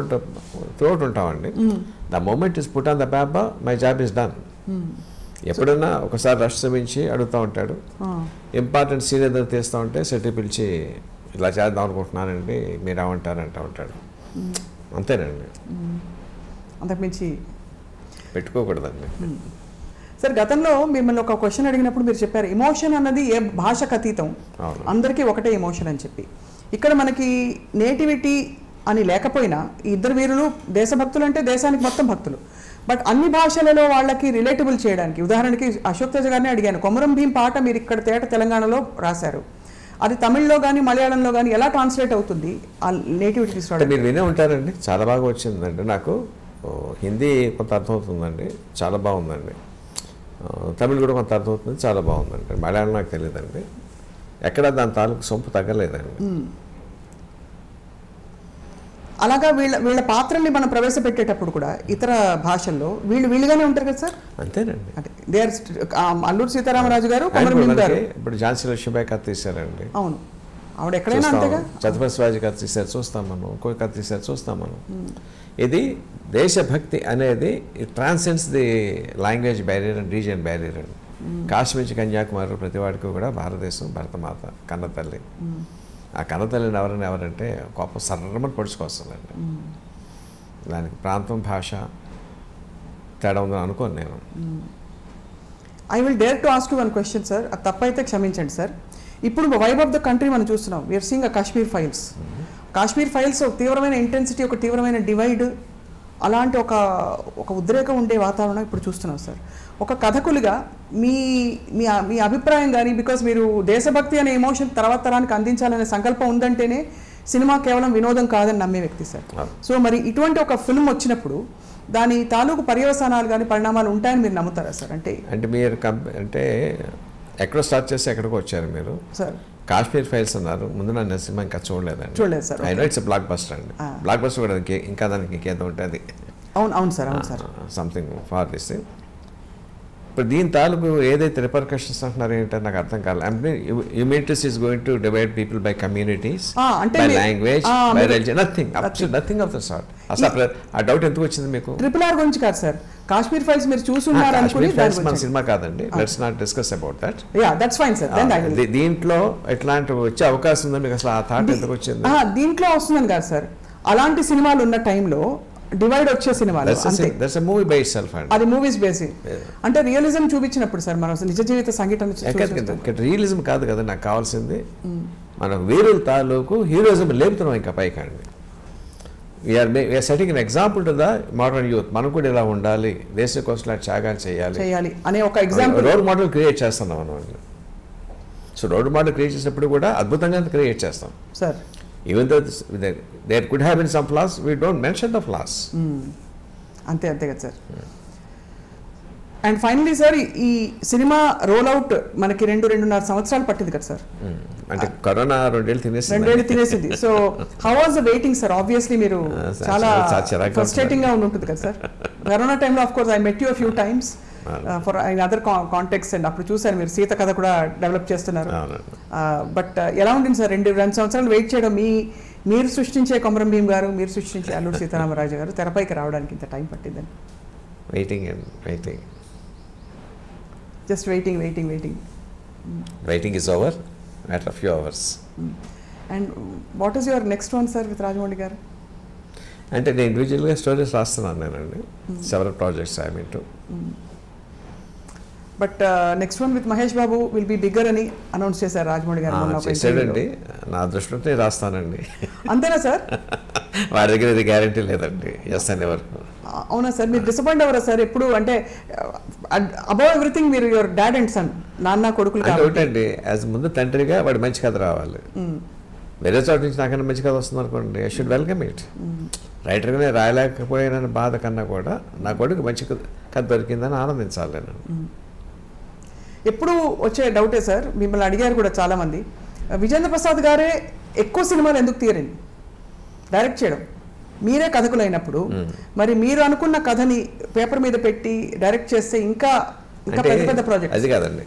అవుట్ ఉంటామండి. The moment is put on the paper, my job is done. ఎప్పుడన్నా ఒకసారి రష్ శ్రమించి అడుగుతూ ఉంటాడు, ఇంపార్టెంట్ సీన్ ఏదైనా తీస్తూ ఉంటే సెట్ పిలిచి ఇలా చేద్దాం అనుకుంటున్నానండి మీరు ఏమంటారు అంటూ ఉంటాడు. అంతేనండి, అంతకుమించి పెట్టుకోకూడదండి. సార్ గతంలో మిమ్మల్ని ఒక క్వశ్చన్ అడిగినప్పుడు మీరు చెప్పారు ఎమోషన్ అన్నది ఏ భాషకు అతీతం, అందరికీ ఒకటే ఎమోషన్ అని చెప్పి. ఇక్కడ మనకి నేటివిటీ అని లేకపోయినా ఈ 2 వీరులు దేశభక్తులు అంటే దేశానికి మొత్తం భక్తులు, బట్ అన్ని భాషలలో వాళ్ళకి రిలేటబుల్ చేయడానికి, ఉదాహరణకి అశోక్ తేజ గారిని అడిగాను, కొమరం భీం పాట మీరు ఇక్కడ తెలంగాణలో రాశారు, అది తమిళ్లో కానీ మలయాళంలో కానీ ఎలా ట్రాన్స్లేట్ అవుతుంది ఆ నేటివిటీ తీసుకోవడం? మీరు వినే ఉంటారండి, చాలా బాగా వచ్చిందండి. నాకు హిందీ కొంత అర్థమవుతుందండి, చాలా బాగుందండి. తమిళ్ కూడా కొంత అర్థమవుతుంది, చాలా బాగుందండి. మలయాళం నాకు తెలియదండి, ఎక్కడ దాని తాలూకు సొంపు తగ్గలేదండి. అలాగా వీళ్ళ పాత్రల్ని మనం ప్రవేశపెట్టేటప్పుడు కూడా ఇతర భాషల్లో వీళ్ళుగానే ఉంటారు కదా సార్? అంతేనండి. అంటే దే ఆర్ అల్లూరి సీతారామరాజు గారు, కొమరం భీం గారు. ఇప్పుడు ఝాన్సీ లక్ష్మీబాయి కథ తీశారండి. అవును, ఆవిడ ఎక్కడైనా అంతేగా. ఛత్రపతి శివాజీ కథ తీశారు, చూస్తాం మనం. ఇంకో కథ తీశారు, చూస్తాం మనం. ఇది దేశభక్తి అనేది it transcends the language barrier and region barrier అండి. కాశ్మీర్ నుంచి కన్యాకుమారి ప్రతి వాడికి కూడా భారతదేశం భరతమాత కన్నతల్లి. ఆ కన్నతల్లిని ఎవరంటే గొప్ప సర్రమని పొడుచుకొస్తుందండి. దానికి ప్రాంతం భాష తేడా ఉందని అనుకోను నేను. I will dare to ask you one question sir, అది తప్పైతే క్షమించండి సార్. ఇప్పుడు వైబ్ ఆఫ్ ద కంట్రీ మనం చూస్తున్నాం, we are seeing a Kashmir files. Kashmir files ఒక తీవ్రమైన ఇంటెన్సిటీ, ఒక తీవ్రమైన డివైడ్, అలాంటి ఒక ఉద్రేకం ఉండే వాతావరణం ఇప్పుడు చూస్తున్నాం సార్. ఒక కథకులుగా మీ అభిప్రాయం కానీ, బికాస్ మీరు దేశభక్తి అనే ఎమోషన్ తర్వాత తరానికి అందించాలనే సంకల్పం ఉందంటేనే సినిమా కేవలం వినోదం కాదని నమ్మే వ్యక్తి సార్. సో మరి ఇటువంటి ఒక ఫిల్మ్ వచ్చినప్పుడు దాని తాలూకు పర్యవసానాలు కానీ పరిణామాలు ఉంటాయని మీరు నమ్ముతారా సార్? అంటే మీరు అంటే ఎక్కడో స్టార్ట్ చేసి ఎక్కడికో వచ్చారు మీరు సార్. కాశ్మీర్ ఫైల్స్ అన్నారు, ముందు నా సినిమా ఇంకా చూడలేదు sir. I know it's blockbuster అండి. బ్లాక్ బస్టర్ కూడా ఇంకా దానికి ఇంకేదో ఉంటుంది. అవును sir, something far this thing. ఇప్పుడు దీని తాలూకు ఏదైతే రిపర్కషన్స్ అంటున్నారు ఏంటంటే నాకు అర్థం కాలేదు. అంటే humanities is going to divide people by communities, by language, by religion, nothing of the sort. అసలు ఆ డౌట్ ఎందుకు వచ్చింది మీకు? RRR గురించి కాదు సార్, కాశ్మీర్ ఫైల్స్ మీరు చూసున్నారు అనుకుని. మన సినిమా కాదండి, let's not discuss about that. Yeah that's fine sir. దీంట్లో ఎట్లాంటి వచ్చే అవకాశం ఉందో మీకు అసలు ఆ థాట్ ఎందుకు వచ్చింది? దీంట్లో వస్తుందని కాదు సార్, అలాంటి సినిమాలు ఉన్న టైంలో డివైడ్ వచ్చే సినిమాలు మూవీ బై ఇట్సెల్ఫ్ అండి, అది మూవీస్ బేసింగ్. అంటే రియలిజం చూపించినప్పుడు సార్ మనం నిజ జీవిత సంఘటన రియలిజం కాదు కదా నాకు కావాల్సింది. మనం వీరుల తాలూకు హీరోయిజం లేపుతున్నాం ఇంకా పైకండి. We are setting an example to the modern youth. మనం కూడా ఇలా ఉండాలి, దేశం కోసం త్యాగాలు చేయాలి అనే ఒక ఎగ్జాంపుల్, రోల్ మోడల్ క్రియేట్ చేస్తున్నాం మనం. సో రోల్ మోడల్ క్రియేట్ చేసినప్పుడు కూడా అద్భుతంగా క్రియేట్ చేస్తాం sir. Even though there could have been some flaws, we don't mention the flaws. అంతే కదా సార్. అండ్ ఫైనలీ సార్, ఈ సినిమా రోల్ అవుట్ మనకి 2-2.5 సంవత్సరాలు పట్టింది కదా సార్. అంటే కరోనా 2 ఏళ్ళు తినేసింది. So how was the waiting sir? Obviously మీరు చాలా ఫ్రస్ట్రేటింగ్ గా ఉంటుంది కదా సార్. కరోనా టైంలో of course I met you few times. For in other context and అప్పుడు చూశాను మీరు సీత కథ కూడా డెవలప్ చేస్తున్నారు. బట్ ఎలా ఉంటుంది సార్ 2 సంవత్సరాలు వెయిట్ చేయడం, మీరు సృష్టించే కొమరం భీమ్ గారు, మీరు సృష్టించే అల్లూరి సీతారామరాజు గారు తెరపైకి రావడానికి ఇంత టైం పట్టిందని? Waiting just waiting. Waiting is over after few hours. And what is your next one sir with Rajamouli garu? అంటే నేను ఇండివిజువల్గా స్టోరీస్ రాస్తున్నాను నేనండి, several projects I mean two. But next one with Mahesh Babu will be bigger అని announce చేశారు రాజమౌళి గారు. చేశాడండి, నా దృష్టిలో రాస్తానండి. అంతేనా సార్? వాడి దగ్గర ఇది గ్యారంటీ లేదండి, ఎస్ అనే వరకు. అవునా సార్? మీరు డిసప్పాయింట్ అవ్వరా సార్ ఎప్పుడు? అంటే అబౌవ్ ఎవ్రీథింగ్ మీరు యువర్ డాడ్ అండ్ సన్, నాన్న కొడుకులు ఒకటండి. యాజ్ ముందు తండ్రిగా వాడి మంచి కథ రావాలి. వేరే చోట నుంచి నాకన్నా మంచి కథ వస్తుంది అనుకోండి, ఐ షుడ్ వెల్కమ్ ఇట్. రైటర్గానే రాయలేకపోయిన బాధ కన్నా కూడా నా కొడుకు మంచి కథ దొరికిందని ఆనందించాలి నేను. ఎప్పుడు వచ్చే డౌటే సార్, మిమ్మల్ని అడిగారు కూడా చాలామంది, విజేంద్ర ప్రసాద్ గారే ఎక్కువ సినిమాలు ఎందుకు తీయరండి డైరెక్ట్ చేయడం, మీరే కథకులు అయినప్పుడు మరి మీరు అనుకున్న కథని పేపర్ మీద పెట్టి డైరెక్ట్ చేస్తే ఇంకా పెద్ద పెద్ద ప్రాజెక్ట్. అది కాదండి,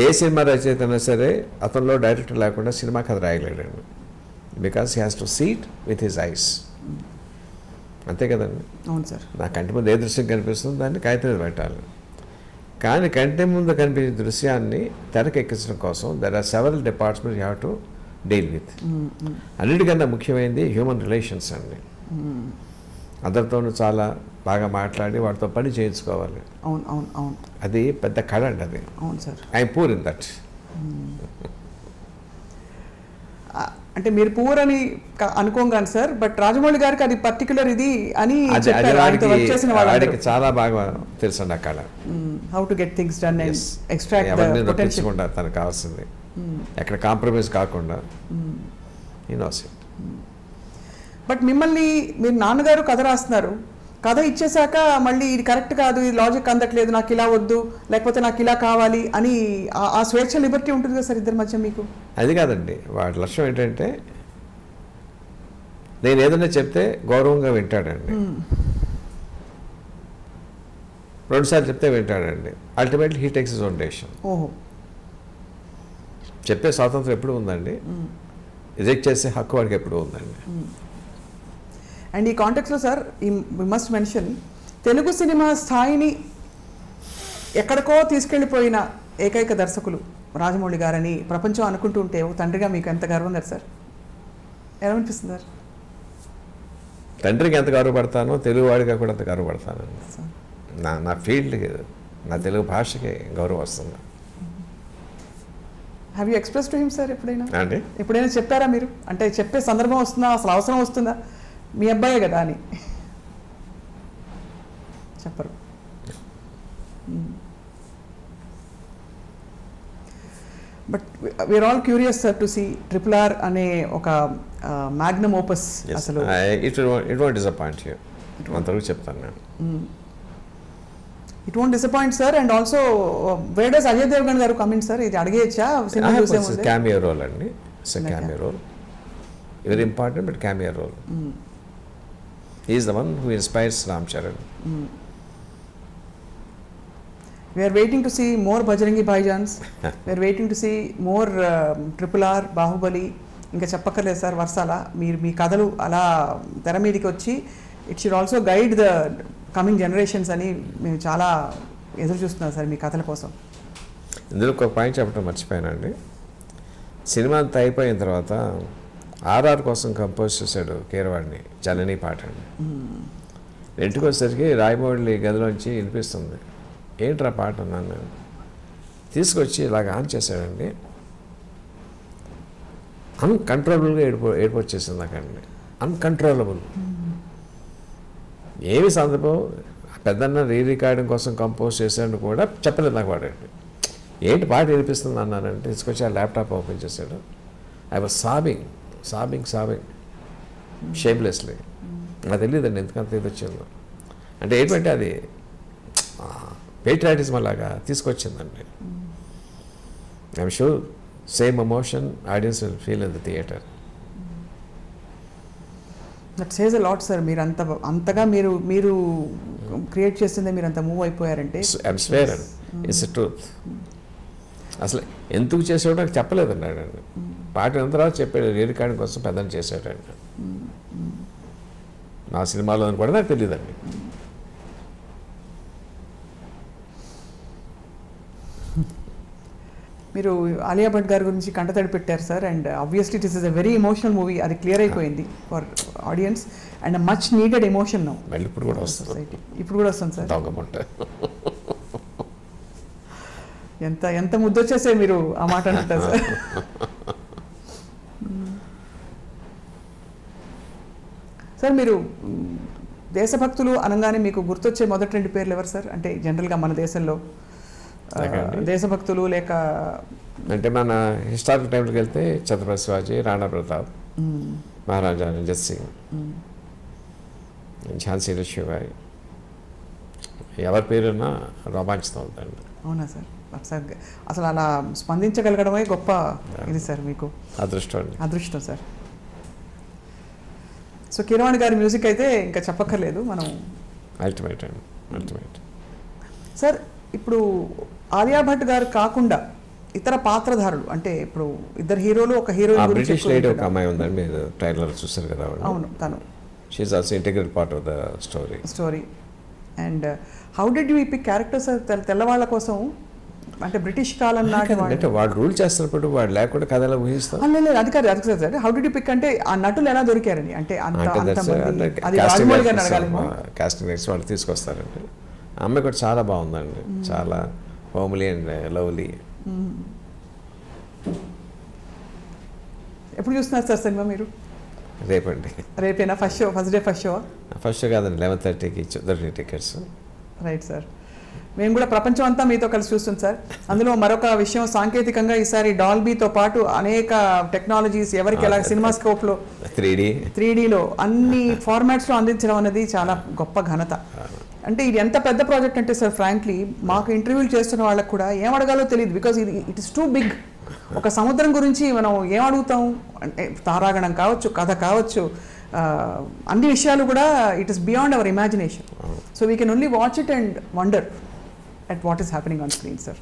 ఏ సినిమా రచయిత అయినా సరే అతనిలో డైరెక్టర్ లేకుండా సినిమా కథ రాయలేడండి. Because he has to seat with his eyes. అంతే కదండి. అవును సార్. నా కంటి ముందు ఏ దృశ్యం కనిపిస్తుందో దాన్ని కాగితం మీద పెట్టాలి. కానీ కంటి ముందు కనిపించే దృశ్యాన్ని తెరకెక్కించడం కోసం there are several departments you have to deal with. అన్నిటికన్నా ముఖ్యమైనది హ్యూమన్ రిలేషన్స్ అండి. అందరితోనూ చాలా బాగా మాట్లాడి వాటితో పని చేయించుకోవాలి. అవును అవును అవును, అది పెద్ద కళ అండి అది. అవును sir. I'm poor in that. అంటే మీరు పూర్ అని అనుకోగాను సార్, బట్ రాజమౌళి గారికి అది పర్టికులర్ ఇది అని వాడికి చాలా బాగా తెలుసు అండి ఆ కళ. How to get things done and extract potential. తనకు కావాల్సింది ఎక్కడ కాంప్రమైజ్ కాకుండా ఇట్. బట్ మిమ్మల్ని మీరు నాన్నగారు కథ రాస్తున్నారు, కథ ఇచ్చేసాక మళ్ళీ ఇది కరెక్ట్ కాదు, ఇది లాజిక్ అందట్లేదు, నాకు ఇలా వద్దు, లేకపోతే నాకు ఇలా కావాలి అని ఆ స్వేచ్ఛ లిబర్టీ ఉంటుంది కదా సార్ ఇద్దరి మధ్య మీకు? అది కాదండి, వాడి లక్ష్యం ఏంటంటే నేను ఏదైనా చెప్తే గౌరవంగా వింటాడండి, 2 సార్లు చెప్తే వింటాడండి. Ultimately he takes his own decision. ఓహో, చెప్పే స్వాతంత్రం ఎప్పుడు ఉందండి, రిజెక్ట్ చేసే హక్కు వాడికి ఎప్పుడు ఉందండి. అండ్ ఈ కాంటెక్స్లో sir we must mention, Telugu సినిమా స్థాయిని ఎక్కడికో తీసుకెళ్ళిపోయిన ఏకైక దర్శకులు రాజమౌళి గారని ప్రపంచం అనుకుంటూ ఉంటే ఒక తండ్రిగా మీకు ఎంత గర్వం కదా సార్? ఎలా అనిపిస్తుంది సార్? తండ్రికి ఎంత గర్వపడతానో తెలుగువాడిగా కూడా అంత గర్వపడతాను. నా ఫీల్డ్కి, నా తెలుగు భాషకి గౌరవం వస్తుంది. Have you express to him sir ఎప్పుడైనా? అండి ఎప్పుడైనా చెప్పారా మీరు? అంటే చెప్పే సందర్భం వస్తుందా, అసలు అవసరం వస్తుందా? మీ అబ్బాయే కదా అని చెప్పరు. But we are all curious sir to see RRR అనే ఒక మ్యాగ్నమ్ ఓపస్. అసలు ఇట్ వోంట్ డిసప్పాయింట్ యూ, అంతవరకు చెప్తాను నేను. It won't disappoint sir. And also where does Ajay Devgan garu coming sir? ఇది అడిగేయచ్చా? క్యామియో రోల్ అండి, cameo role, very important but cameo role. He is the one who inspires Ram Charan. We are waiting to see more Bajrangi Bhaijans. We are waiting to see more RRR, Bahubali. ఇంకా చెప్పక్కర్లేదు sir వర్షాల. మీ కథలు అలా తెర మీదకి వచ్చి it should also guide the coming generations అని మేము చాలా ఎదురు చూస్తున్నాం సార్ మీ కథల కోసం. ఇందులో ఒక పాయింట్ చెప్పడం మర్చిపోయానండి. సినిమా అంతా అయిపోయిన తర్వాత RR కోసం కంపోజ్ చేశాడు కీరవాడిని, జనని పాట అండి. ఇంటికి వచ్చేసరికి రాయమౌళి గదిలోంచి వినిపిస్తుంది. ఏంట్రా పాట అన్నాను నేను. తీసుకొచ్చి ఇలాగ ఆన్ చేశాడండి. అన్కంట్రోలబుల్గా ఏడుపు వచ్చేసింది నాకండి. అన్కంట్రోలబుల్. ఏమి సందర్భం, పెద్దన్న రికార్డింగ్ కోసం కంపోజ్ చేశాడు కూడా చెప్పలేదు నాకు వాడండి. ఏంటి పాట వినిపిస్తుంది అన్నానంటే తీసుకొచ్చి ఆ ల్యాప్టాప్ ఓపెన్ చేశాడు. I was sobbing shamelessly. నాకు తెలియదండి ఎందుకంత ఇది వచ్చిందో. అంటే ఏంటంటే అది పేట్రియాటిజం అలాగా తీసుకొచ్చిందండి. I'm sure same emotion audience will feel in the theatre. That says a lot sir. మీరు అంతగా మీరు క్రియేట్ చేసిందే మీరు అంత మూవ్ అయిపోయారంటే ఐఎమ్ స్వేర్ అండి, ఇట్స్ ట్రూత్. అసలు ఎందుకు చేసాడో నాకు చెప్పలేదండి ఆయన. పాట అయిన తర్వాత చెప్పాడు రికార్డింగ్ కోసం పెద్దని చేసాడండి. నా సినిమాలో అని కూడా నాకు తెలియదండి. మీరు ఆలియా భట్ గారి గురించి కంటతడి పెట్టారు sir, and obviously it is a very emotional movie, అది క్లియర్ అయిపోయింది for audience and much needed emotion now. మళ్ళీ ఇప్పుడు కూడా వస్తుంది సొసైటీ ఇప్పుడు కూడా వస్తుంది సార్. దొంగముంట. ఎంత ఎంత ముద్దొచ్చేసే మీరు ఆ మాట అంటారు సార్. సార్ మీరు దేశభక్తులు అనగానే మీకు గుర్తొచ్చే మొదటి 2 పేర్లు ఎవరు సార్? అంటే జనరల్గా మన దేశంలో దేశభక్తులు లేక అంటే మన హిస్టారికల్ టైంలోకి వెళ్తే ఛత్రపతి శివాజీ, రాణా ప్రతాప్, మహారాజా రంజిత్ సింగ్, ఝాన్సీ లక్ష్మీబాయి, ఎవరి పేరున్నా రోమాంచితం అవుతుంది. అవునా సార్? అసలు అలా స్పందించగలగడమే గొప్ప ఇది సార్, మీకు అదృష్టం సార్. సో కీరవాణి గారి మ్యూజిక్ అయితే ఇంకా చెప్పక్కర్లేదు మనం. అల్టిమేట్ అండి, అల్టిమేట్. సార్ ఇప్పుడు ఆలియా భట్ గారు కాకుండా ఇతర పాత్రధారులు, అంటే ఇప్పుడు ఇద్దరు హీరోలు ఒక హీరోయిన్, బ్రిటిష్ లేడీ ఒక అమ్మాయి ఉందండి, మీరు ట్రైలర్ చూసారు కదా. అవును, తను she is also integral part of the story. And how did you pick characters తెల్లవాళ్ళ కోసం? అంటే బ్రిటిష్ కాలం నాటి అంటే వాడు రూల్ చేస్తున్నప్పుడు వాడు లేకుండా కథలా ఊహిస్తాం. లేదు అది కాదు sir. How did you pick అంటే ఆ నటులు ఎలా దొరికారని? అంటే కాస్టింగ్ నెక్స్ట్ వాళ్ళు తీసుకొస్తారండి. ఆ అమ్మాయి కూడా చాలా బాగుందండి, చాలా హోమ్లీ అండ్ లవ్లీ. ఎప్పుడు చూస్తున్నారు సార్ సినిమా మీరు? రేపండి. రేపేనా ఫస్ట్ డే? ఫస్ట్ షో కాదండి, 11:30కి దొరికిన టికెట్స్. Right sir. మేము కూడా ప్రపంచం అంతా మీతో కలిసి చూస్తుంది సార్. అందులో మరొక విషయం, సాంకేతికంగా ఈసారి డాల్బీతో పాటు అనేక టెక్నాలజీస్ ఎవరికి ఎలా సినిమా స్కోప్లో 3Dలో అన్ని ఫార్మాట్స్లో అందించడం అనేది చాలా గొప్ప ఘనత. అంటే ఇది ఎంత పెద్ద ప్రాజెక్ట్ అంటే సార్, ఫ్రాంక్లీ మాకు ఇంటర్వ్యూలు చేస్తున్న వాళ్ళకు కూడా ఏం అడగాలో తెలియదు. Because it is too big. ఒక సముద్రం గురించి మనం ఏం అడుగుతాం అంటే తారాగణం కావచ్చు, కథ కావచ్చు, అన్ని విషయాలు కూడా it is beyond our imagination. So we can only watch it and wonder at what is happening on screen, sir.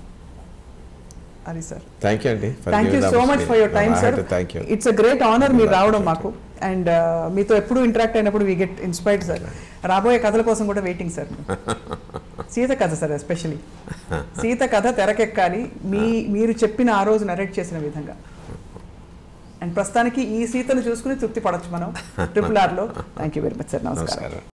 Ari sir, thank you andi, thank you so much for your time, sir. Thank you. It's a great honor meer raavadam maaku, and meeto eppudu interact ayinappudu we get inspired, sir. Raboye kadhala kosam kuda waiting, sir. Seeta katha, sir, especially Seeta katha terakekkali meer cheppina aa roju narrate chesina vidhanga, and prastaniki ee Seetanu chusukoni trupti padachu manam RRR lo. Thank you very much, sir. Namaskaram.